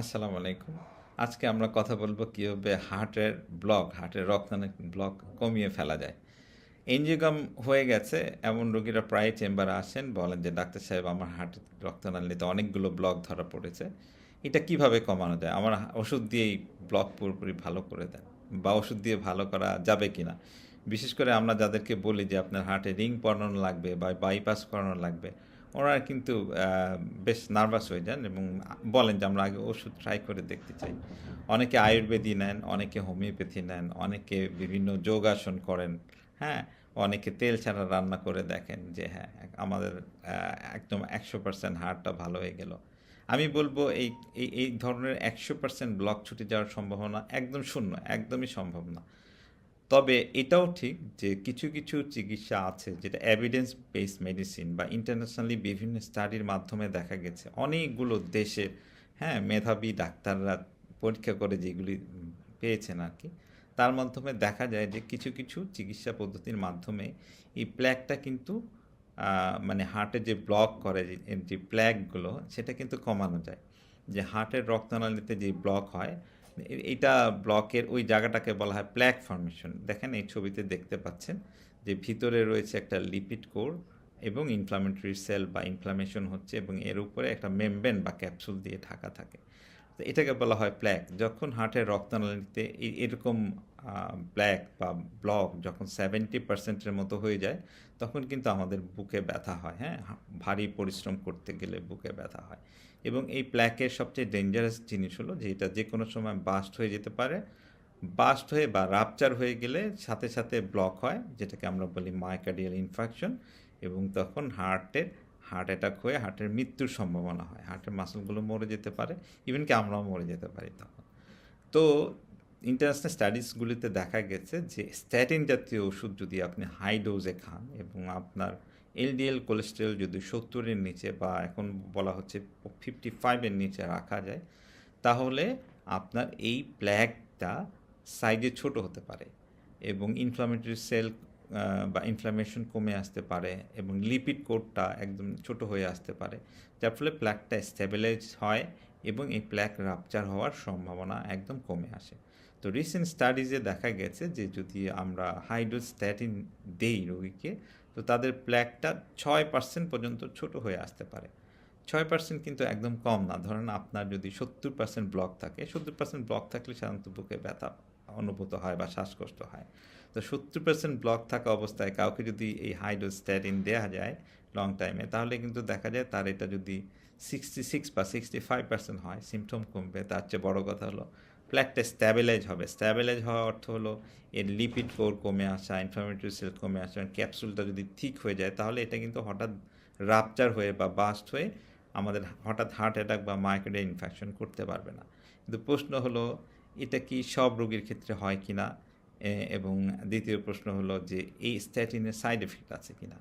আসসালামু আলাইকুম। আজকে আমরা কথা বলব কীভাবে হার্টের রক্তনালী ব্লক কমিয়ে ফেলা যায়। এনজিওগ্রাম হয়ে গেছে এমন রোগীরা প্রায় চেম্বারে আসেন, বলেন যে ডাক্তার সাহেব আমার হার্টের রক্তনালীতে অনেকগুলো ব্লক ধরা পড়েছে। এটা কিভাবে কমানো যায়? আমার ওষুধ দিয়েই ব্লক পুরোপুরি ভালো করে দেন বা ওষুধ দিয়ে ভালো করা যাবে কিনা? বিশেষ করে আমরা যাদেরকে বলি যে আপনার হার্টে রিং পরানো লাগবে বা বাইপাস করানো লাগবে, ওনারা কিন্তু বেশ নার্ভাস হয়ে যান এবং বলেন যে আমরা আগে ওষুধ ট্রাই করে দেখতে চাই। অনেকে আয়ুর্বেদি নেন, অনেকে হোমিওপ্যাথি নেন, অনেকে বিভিন্ন যোগাসন করেন, হ্যাঁ? অনেকে তেল ছাড়া রান্না করে দেখেন যে হ্যাঁ, আমাদের একদম 100% হার্টটা ভালো হয়ে গেল। আমি বলব এই ধরনের 100% ব্লক ছুটে যাওয়ার সম্ভাবনা একদম শূন্য, একদমই সম্ভব না। তবে এটাও ঠিক যে কিছু কিছু চিকিৎসা আছে যেটা এভিডেন্স বেসড মেডিসিন বা ইন্টারন্যাশনালি বিভিন্ন স্টাডির মাধ্যমে দেখা গেছে অনেকগুলো দেশের, হ্যাঁ, মেধাবী ডাক্তাররা পরীক্ষা করে যেগুলি পেয়েছেন আর কি, তার মাধ্যমে দেখা যায় যে কিছু কিছু চিকিৎসা পদ্ধতির মাধ্যমে এই প্ল্যাকটা কিন্তু মানে হার্টে যে ব্লক করে যে প্ল্যাকগুলো সেটা কিন্তু কমানো যায়। যে হার্টের রক্তনালীতে যে ব্লক হয়, এইটা ব্লকের ওই জায়গাটাকে বলা হয় প্ল্যাক ফর্মেশন। দেখেন এই ছবিতে দেখতে পাচ্ছেন যে ভিতরে রয়েছে একটা লিপিড কোর এবং ইনফ্লামেটরি সেল বা ইনফ্লামেশন হচ্ছে এবং এর উপরে একটা মেমব্রেন বা ক্যাপসুল দিয়ে ঢাকা থাকে। তো এটাকে বলা হয় প্ল্যাক। যখন হার্টের রক্তনালীতে এরকম প্ল্যাক বা ব্লক যখন 70%-এর মতো হয়ে যায়, তখন কিন্তু আমাদের বুকে ব্যথা হয়, হ্যাঁ? ভারী পরিশ্রম করতে গেলে বুকে ব্যথা হয়। এবং এই প্ল্যাকের সবচেয়ে ডেঞ্জারাস জিনিস হলো যে এটা যে কোনো সময় বাস্ট হয়ে যেতে পারে। বাস্ট হয়ে বা রাপচার হয়ে গেলে সাথে সাথে ব্লক হয়, যেটাকে আমরা বলি মায়োকার্ডিয়াল ইনফার্কশন, এবং তখন হার্ট অ্যাটাক হয়ে হার্টের মৃত্যুর সম্ভাবনা হয়। হার্টের মাসলগুলো মরে যেতে পারে, ইভেন কি আমরাও মরে যেতে পারি তখন। তো ইন্টারন্যাশনাল স্টাডিজগুলিতে দেখা গেছে যে স্ট্যাটিন জাতীয় ওষুধ যদি আপনি হাই ডোজে খান এবং আপনার এলডিএল কোলেস্টেরল যদি 70-এর নিচে বা এখন বলা হচ্ছে 55-এর নিচে রাখা যায়, তাহলে আপনার এই প্ল্যাকটা সাইজে ছোট হতে পারে এবং ইনফ্লামেটরি সেল বা ইনফ্লামেশন কমে আসতে পারে এবং লিপিড কোডটা একদম ছোট হয়ে আসতে পারে, যার ফলে প্ল্যাকটা স্টেবিলাইজ হয় এবং এই প্ল্যাক রাপচার হওয়ার সম্ভাবনা একদম কমে আসে। তো রিসেন্ট স্টাডিজে দেখা গেছে যে যদি আমরা হাইড্রোজ স্ট্যাটিন দেই রোগীকে, তো তাদের প্ল্যাকটা 6% পর্যন্ত ছোট হয়ে আসতে পারে। 6% কিন্তু একদম কম না। ধরেন আপনার যদি 70% ব্লক থাকে, 70% ব্লক থাকলে সাধারণত বুকে ব্যথা অনুভূত হয় বা শ্বাসকষ্ট হয়। তো 70% ব্লক থাকা অবস্থায় কাউকে যদি এই হাইড্রোস্ট্যাটিন দেওয়া যায় লং টাইমে, তাহলে কিন্তু দেখা যায় তার এটা যদি 66 বা 65% হয়, সিমটম কমবে। তার চেয়ে বড় কথা হলো প্ল্যাকটা স্ট্যাবিলাইজ হবে। স্ট্যাবিলাইজ হওয়া অর্থ হলো এর লিপিড কোর কমে আসা, ইনফ্লামেটরি সেল কমে আসা, ক্যাপসুলটা যদি ঠিক হয়ে যায়, তাহলে এটা কিন্তু হঠাৎ রাপচার হয়ে বা বাস্ট হয়ে আমাদের হঠাৎ হার্ট অ্যাটাক বা মায়োকার্ডিয়াল ইনফেকশন করতে পারবে না। কিন্তু প্রশ্ন হলো এটা কি সব রোগীর ক্ষেত্রে হয় কি না? এবং দ্বিতীয় প্রশ্ন হলো যে এই স্ট্যাটিনের সাইড এফেক্ট আছে কি না?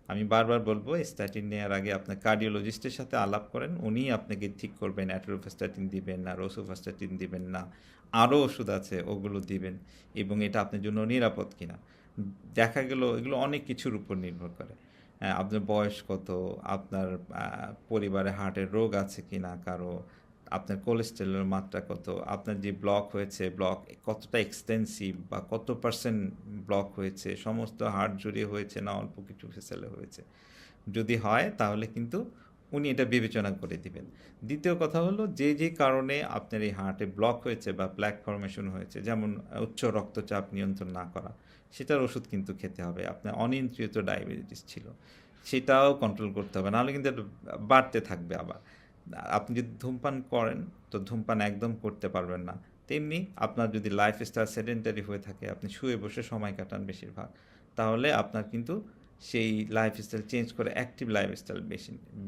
আমি বারবার বলবো স্ট্যাটিন নেওয়ার আগে আপনার কার্ডিওলজিস্টের সাথে আলাপ করেন। উনিই আপনাকে ঠিক করবেন অ্যাট্রোভেস্টাটিন দিবেন না রোসোভাস্টাটিন দিবেন না আরও ওষুধ আছে ওগুলো দিবেন এবং এটা আপনার জন্য নিরাপদ কিনা। দেখা গেল এগুলো অনেক কিছুর উপর নির্ভর করে। আপনার বয়স কত, আপনার পরিবারে হার্টের রোগ আছে কিনা কারো, আপনার কোলেস্টেরলের মাত্রা কত, আপনার যে ব্লক হয়েছে ব্লক কতটা এক্সটেন্সিভ বা কত পার্সেন্ট ব্লক হয়েছে, সমস্ত হার্ট জুড়ে হয়েছে না অল্প কিছু ভেসেলে হয়েছে। যদি হয় তাহলে কিন্তু উনি এটা বিবেচনা করে দিবেন। দ্বিতীয় কথা হলো যে যে কারণে আপনার এই হার্টে ব্লক হয়েছে বা প্ল্যাক ফর্মেশন হয়েছে, যেমন উচ্চ রক্তচাপ নিয়ন্ত্রণ না করা, সেটার ওষুধ কিন্তু খেতে হবে। আপনার অনিয়ন্ত্রিত ডায়াবেটিস ছিল, সেটাও কন্ট্রোল করতে হবে, নাহলে কিন্তু এটা বাড়তে থাকবে আবার। আপনি যদি ধূমপান করেন তো ধূমপান একদম করতে পারবেন না। তেমনি আপনার যদি লাইফস্টাইল সেডেন্টারি হয়ে থাকে, আপনি শুয়ে বসে সময় কাটান বেশিরভাগ, তাহলে আপনার কিন্তু সেই লাইফস্টাইল চেঞ্জ করে অ্যাক্টিভ লাইফস্টাইল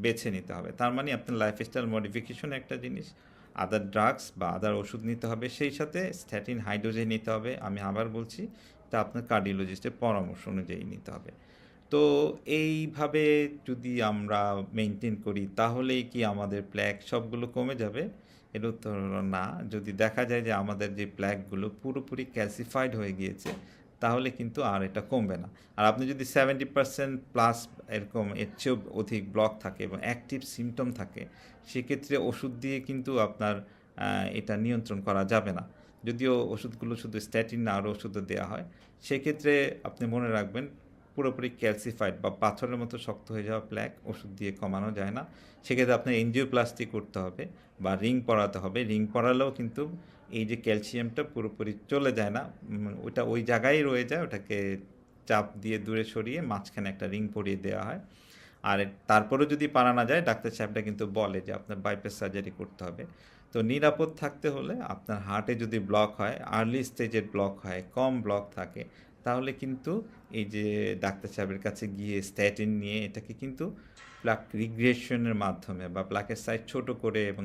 বেছে নিতে হবে। তার মানে আপনার লাইফস্টাইল মডিফিকেশন একটা জিনিস, আদার ড্রাগস বা আদার ওষুধ নিতে হবে, সেই সাথে স্ট্যাটিন হাই ডোজে নিতে হবে। আমি আবার বলছি, তা আপনার কার্ডিওলজিস্টের পরামর্শ অনুযায়ী নিতে হবে। তো এইভাবে যদি আমরা মেনটেন করি তাহলেই কি আমাদের প্ল্যাক সবগুলো কমে যাবে? এর উত্তর হলো না। যদি দেখা যায় যে আমাদের যে প্ল্যাকগুলো পুরোপুরি ক্যালসিফাইড হয়ে গিয়েছে, তাহলে কিন্তু আর এটা কমবে না। আর আপনি যদি 70% প্লাস এরকম এর চেয়েও অধিক ব্লক থাকে এবং অ্যাক্টিভ সিমটম থাকে, সেক্ষেত্রে ওষুধ দিয়ে কিন্তু আপনার এটা নিয়ন্ত্রণ করা যাবে না। যদিও ওষুধগুলো শুধু স্ট্যাটিন না, আরও ওষুধও দেওয়া হয়। সেক্ষেত্রে আপনি মনে রাখবেন, পুরোপুরি ক্যালসিফাইড বা পাথরের মতো শক্ত হয়ে যাওয়া প্ল্যাক ওষুধ দিয়ে কমানো যায় না। সেক্ষেত্রে আপনার এনজিওপ্লাস্টি করতে হবে বা রিং পরাতে হবে। রিং পরালেও কিন্তু এই যে ক্যালসিয়ামটা পুরোপুরি চলে যায় না, ওটা ওই জায়গায় রয়ে যায়, ওটাকে চাপ দিয়ে দূরে সরিয়ে মাঝখানে একটা রিং পরিয়ে দেওয়া হয়। আর তারপরেও যদি পারা না যায়, ডাক্তার সাহেবটা কিন্তু বলে যে আপনার বাইপাস সার্জারি করতে হবে। তো নিরাপদ থাকতে হলে আপনার হার্টে যদি ব্লক হয়, আর্লি স্টেজের ব্লক হয়, কম ব্লক থাকে, তাহলে কিন্তু এই যে ডাক্তার সাহেবের কাছে গিয়ে স্ট্যাটিন নিয়ে এটাকে কিন্তু প্লাক রিগ্রেশনের মাধ্যমে বা প্লাকের সাইজ ছোট করে এবং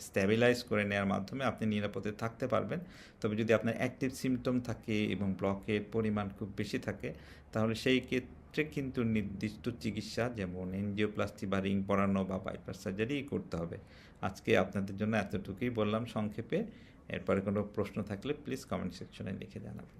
স্ট্যাবিলাইজ করে নেওয়ার মাধ্যমে আপনি নিরাপদে থাকতে পারবেন। তবে যদি আপনার অ্যাক্টিভ সিমটম থাকে এবং ব্লকের পরিমাণ খুব বেশি থাকে, তাহলে সেই ক্ষেত্রে কিন্তু নির্দিষ্ট চিকিৎসা, যেমন এনজিওপ্লাস্টি বা রিং পরানো বা বাইপাস সার্জারি করতে হবে। আজকে আপনাদের জন্য এতটুকুই বললাম সংক্ষেপে। এরপরে কোনো প্রশ্ন থাকলে প্লিজ কমেন্ট সেকশনে লিখে জানাবেন।